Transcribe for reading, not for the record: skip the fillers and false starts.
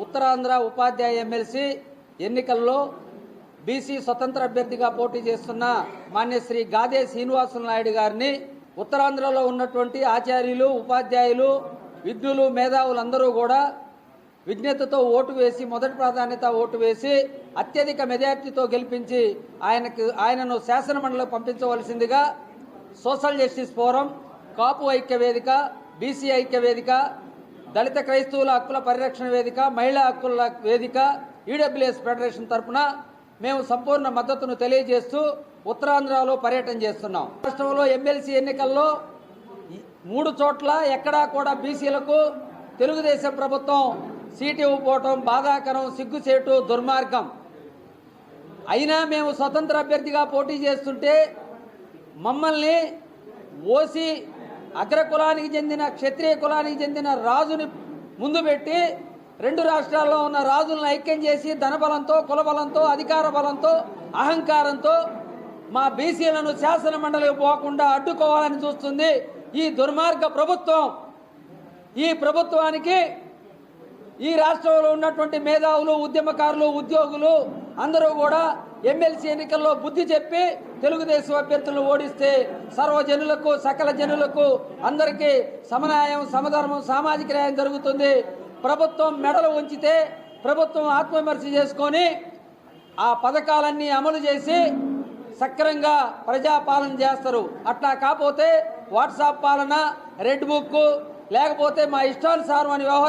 ఉత్తరాంధ్ర ఉపాధ్యాయ MLC ఎన్నికల్లో BC స్వతంత్ర అభ్యర్థిగా పోటీ చేస్తున్న మాన్యశ్రీ గాదే శ్రీనివాసులు నాయుడు గారిని ఉత్తరాంధ్రలో ఉన్నటువంటి ఆచార్యులు, ఉపాధ్యాయులు, విజ్ఞులు, మేధావులందరూ కూడా విజ్ఞతతో ఓటు వేసి మొదటి ప్రాధాన్యత ఓటు వేసి అత్యధిక మెజార్టీతో గెలిపించి ఆయనను శాసనమండలికి పంపించవలసిందిగా సోషల్ జస్టిస్ ఫోరం, కాపు ఐక్య వేదిక, బీసీ ఐక్య వేదిక, దళిత క్రైస్తవుల హక్కుల పరిరక్షణ వేదిక, మహిళా హక్కుల వేదిక, ఈడబ్ల్యూఎస్ ఫెడరేషన్ తరఫున మేము సంపూర్ణ మద్దతును తెలియజేస్తూ ఉత్తరాంధ్రలో పర్యటన చేస్తున్నాం. రాష్ట్రంలో ఎమ్మెల్సీ ఎన్నికల్లో 3 చోట్ల ఎక్కడా కూడా బీసీలకు తెలుగుదేశం ప్రభుత్వం సీటు ఇవ్వకపోవటం బాధాకరం, సిగ్గుచేటు, దుర్మార్గం. అయినా మేము స్వతంత్ర అభ్యర్థిగా పోటీ చేస్తుంటే మమ్మల్ని ఓసీ అగ్రకులానికి చెందిన, క్షత్రియ కులానికి చెందిన రాజుని ముందు పెట్టి 2 రాష్ట్రాల్లో ఉన్న రాజులను ఐక్యం చేసి ధనబలంతో, కులబలంతో, అధికార బలంతో, అహంకారంతో మా బీసీలను శాసన మండలికి పోకుండా అడ్డుకోవాలని చూస్తుంది ఈ దుర్మార్గ ప్రభుత్వం. ఈ ప్రభుత్వానికి ఈ రాష్ట్రంలో ఉన్నటువంటి మేధావులు, ఉద్యమకారులు, ఉద్యోగులు అందరూ కూడా ఎమ్మెల్సీ ఎన్నికల్లో బుద్ధి చెప్పి తెలుగుదేశం అభ్యర్థులను ఓడిస్తే సర్వజనులకు, సకల జనులకు అందరికీ సమన్యాయం, సమధర్మం, సామాజిక న్యాయం జరుగుతుంది. ప్రభుత్వం మెడలు ఉంచితే ప్రభుత్వం ఆత్మవిమర్శ చేసుకొని ఆ పథకాలన్నీ అమలు చేసి సక్రంగా ప్రజాపాలన చేస్తారు. అట్లా కాకపోతే వాట్సాప్ పాలన, రెడ్ బుక్, లేకపోతే మా ఇష్టానుసారం అని వ్యవహరి